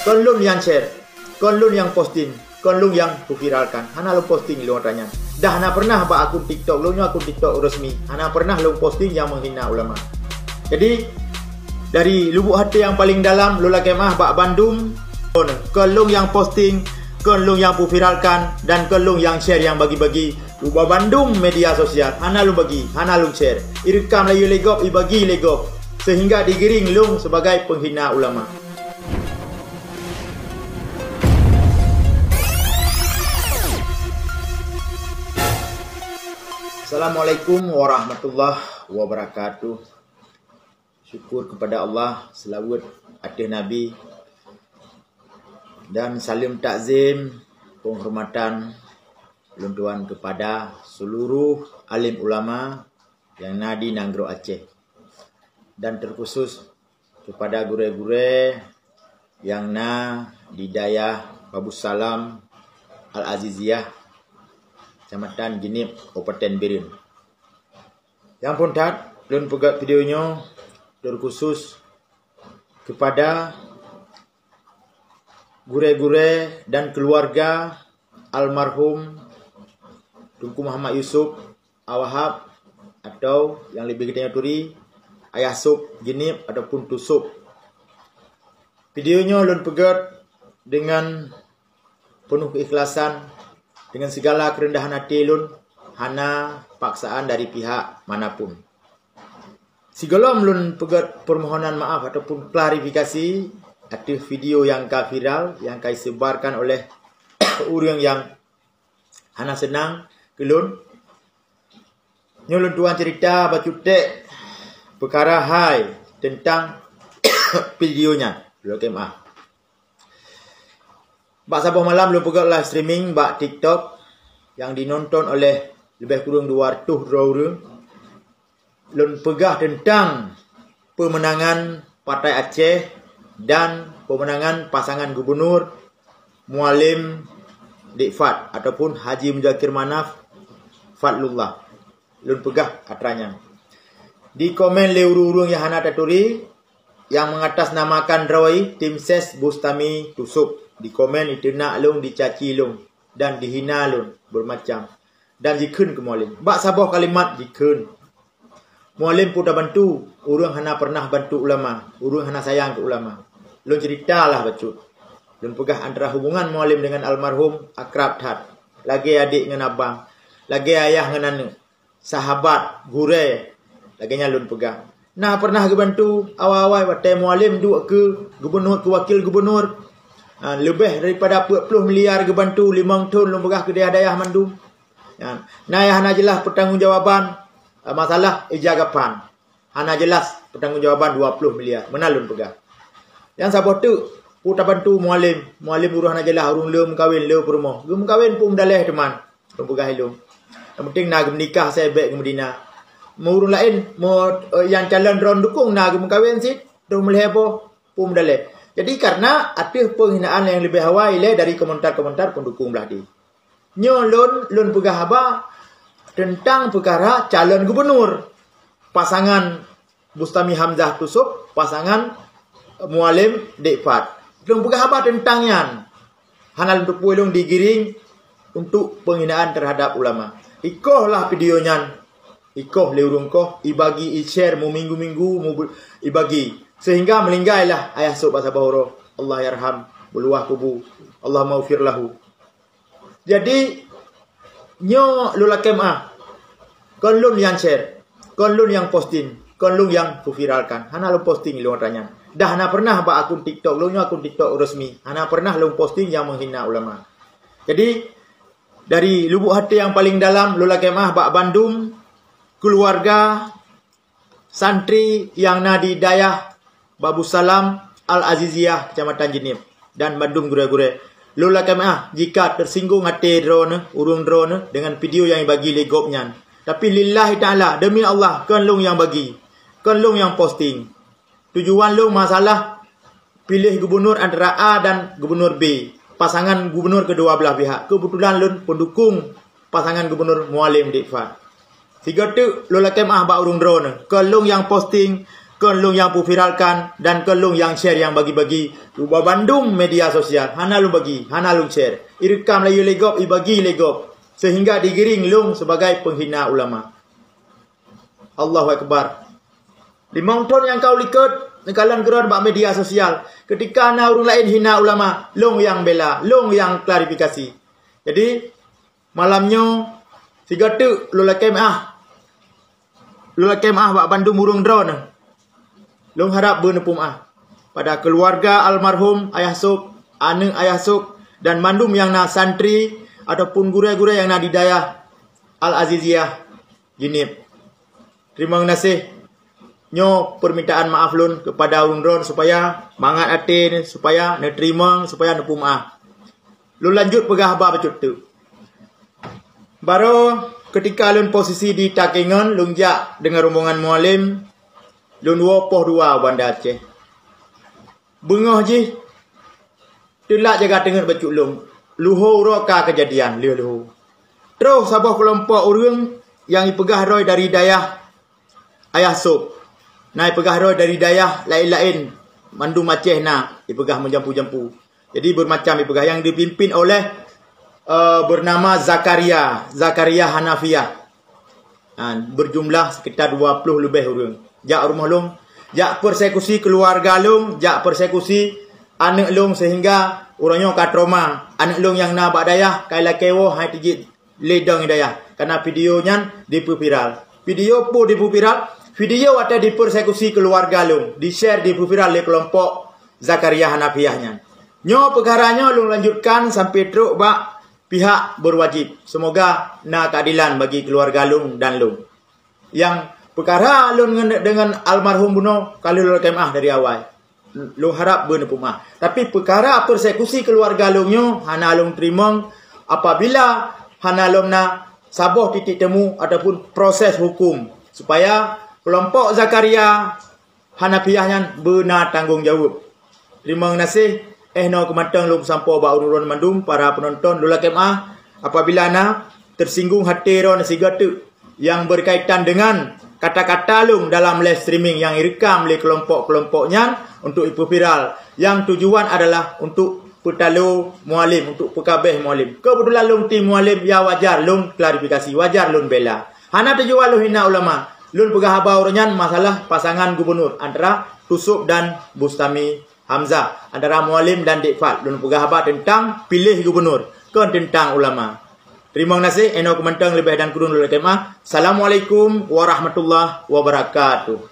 Kon lun yang share, kon lun yang posting, kon lun yang viralkan. Hana lu posting lu tanya. Dah hana pernah ba akun TikTok, lu akun TikTok resmi. Hana pernah lu posting yang menghina ulama. Jadi dari lubuk hati yang paling dalam lu kemah ba Bandung, kon lun yang posting, kon lun yang viralkan, dan kon lun yang share yang bagi-bagi. Luba Bandung media sosial, hana lu bagi, hana lu share. Irekam layu legop, ibagi legop, sehingga digiring lung sebagai penghina ulama. Assalamualaikum warahmatullahi wabarakatuh. Syukur kepada Allah, selawat atas Nabi, dan salim takzim penghormatan luntuan kepada seluruh alim ulama yang nadi Nanggro Aceh, dan terkhusus kepada gure-gure yang na di daya Babu Salam Al-Aziziyah, Kecamatan Genip, Kabupaten Birin. Yang pun tak, lun pegat videonya terkhusus kepada gure-gure dan keluarga almarhum Tunku Muhammad Yusuf Awahab, atau yang lebih kita turi Ayah Sup Genip ataupun Tusup. Videonya lun pegat dengan penuh keikhlasan, dengan segala kerendahan hati lun, hana paksaan dari pihak manapun. Sigolom lun pegat permohonan maaf ataupun klarifikasi atas video yang viral yang kai sebarkan oleh orang yang hana senang ke lun. Nyolun tuan cerita bacutek perkara hai tentang videonya. Oke, maaf. Bak Sabah malam lu pegat live streaming bak TikTok yang dinonton oleh lebih kurang 200 orang. Lun pegah tentang pemenangan Partai Aceh dan pemenangan pasangan gubernur Mualim Dikfat ataupun Haji Muzakir Manaf Fadlullah. Lun pegah atranya. Di komen le urung-urung yang hana taturi yang mengatasnamakan Rawai Tim Ses Bustami Tusup. Di komen itu nak lung, dicaci lung, dan dihina lung bermacam, dan dikun ke Mualim. Bak sabah kalimat dikun. Mualim pun dah bantu, urang hana pernah bantu ulama, urang hana sayang ke ulama. Lung ceritalah bacut. Lung pegah antara hubungan Mualim dengan almarhum akrab tat. Lagi adik dengan abang, lagi ayah dengan anak, sahabat, gure, laginya lung pegah. Nah pernah ke bantu awal-awal waktu Mualim duk ke gubernur, ke wakil gubernur. Lebih daripada 40 miliar ke bantu 5 tahun lom pegah ke daya mandum. Nah hana jelas pertanggungjawaban masalah ijagapan. Hana jelas pertanggungjawaban 20 miliar. Mana lom pegah. Yang sabot tu putar bantu Mualim. Mualim urus hana jelas urung lom kawin lom rumah. Lom kawin pun daleh teman. Lom pegah lom. Yang penting nak menikah saya baik ke Medina. Mau urung lain mau yang calon drone dukung nak kawin sit. Dong meleh apa pun daleh. Jadi karena ada penghinaan yang lebih awal dari komentar-komentar pendukung belah di. Nyolon lun pegah haba tentang perkara calon gubernur. Pasangan Bustami Hamzah Tusup, pasangan Mualim Dikfat. Lun pegah haba tentang yan. Hanal untuk puilung digiring untuk penghinaan terhadap ulama. Ikohlah videonya. Ikoh leurung koh, ibagi, i-share, mu minggu-minggu, mu ibagi. Sehingga melinggailah ayah Sup Basabahoro. Allah yarham, beluah kubu. Allah maufir lahu. Jadi, nyo lula kemah. Kon lun yang share. Kon lun yang posting. Kon lun yang viralkan. Hana lu posting lu tanya. Dah hana pernah ba akun TikTok. Lu akun TikTok resmi. Hana pernah lu posting yang menghina ulama. Jadi, dari lubuk hati yang paling dalam, lula kemah ba Bandung, keluarga, santri yang nadi dayah Babu Salam Al-Aziziyah, Kecamatan Genip, dan Bandung gure-gure. Lula kemah jika tersinggung hati drone, urung drone dengan video yang bagi legopnya. Tapi lillahi ta'ala, demi Allah, kan lung yang bagi. Kan lung yang posting. Tujuan lung masalah pilih gubernur antara A dan gubernur B. Pasangan gubernur kedua belah pihak. Kebetulan lun pendukung pasangan gubernur Mualim Dikfat. Tiga tu lula kemah ba urung drone. Kan lung yang posting, Kelung yang viralkan dan kelung yang share yang bagi-bagi. Luba Bandung media sosial. Hana lung bagi, hana lung share. Irekam layu legop, ibagi legop. Sehingga digiring lung sebagai penghina ulama. Allahu Akbar. 5 tahun yang kau likat nekalan geran bak media sosial. Ketika na orang lain hina ulama, lung yang bela, lung yang klarifikasi. Jadi malamnya tiga tu lula kemah. Lula kemah bak Bandung burung drone. Long harap bernepumah pada keluarga almarhum Ayah Sok, anak Ayah Sok dan mandum yang na santri ataupun guru-guru yang na di daya Al-Aziziyah Jinib. Terima kasih. Nyo permintaan maaf lun kepada Undron supaya mangat atin, supaya nerima, supaya nepumah. Lun lanjut pegah ba becut tu. Baru ketika lun posisi di Takengon, lun jak dengan rombongan mualim. Lun wopoh dua Banda Aceh. Bengah je. Telak jaga tengah bacuk lung. Luhur roka kejadian. Luhur. Terus sabah kelompok orang yang ipegah roy dari dayah Ayah Sok. Nah ipegah roy dari dayah lain-lain. Mandum Aceh na. Ipegah menjampu-jampu. Jadi bermacam ipegah. Yang dipimpin oleh bernama Zakaria. Zakaria Hanafiah. Berjumlah sekitar 20 lebih orang. Jak rumah long, jak persekusi keluarga long, jak persekusi anak long sehingga orangnya kat trauma. Anak long yang nak bak dayah kaila kewo hai tijit ledang dayah. Karena videonya diviral. Video pun diviral, video ada di persekusi keluarga long, di-share diviral oleh kelompok Zakaria Hanafiahnya. Nyo perkaranya long lanjutkan sampai teruk bak pihak berwajib. Semoga na keadilan bagi keluarga long dan long. Yang perkara lun dengan almarhum bunuh kalau lun kemah dari awal. Lun harap bernepumah. Tapi perkara persekusi keluarga lunnya hana lun terima apabila hana lun na sabah titik temu ataupun proses hukum supaya kelompok Zakaria Hanafiahnya benar tanggungjawab. Terima kasih. No kematang lun sampo ba urun mandum para penonton lun kemah apabila na tersinggung hati ron sigatu yang berkaitan dengan kata-kata lung dalam live streaming yang direkam oleh kelompok-kelompoknya untuk ipu viral. Yang tujuan adalah untuk petalu mualim, untuk pekabeh mualim. Kebetulan lung tim mualim, ya wajar lung klarifikasi, wajar lung bela. Hana tujuan lung hina ulama. Lung pegah habau renyan masalah pasangan gubernur antara Tusuk dan Bustami Hamzah. Antara mualim dan Dikfat. Lung pegah habau tentang pilih gubernur. Kan tentang ulama. Terima kasih. Eno komentar lebih dan kurun lulus kemah. Assalamualaikum warahmatullahi wabarakatuh.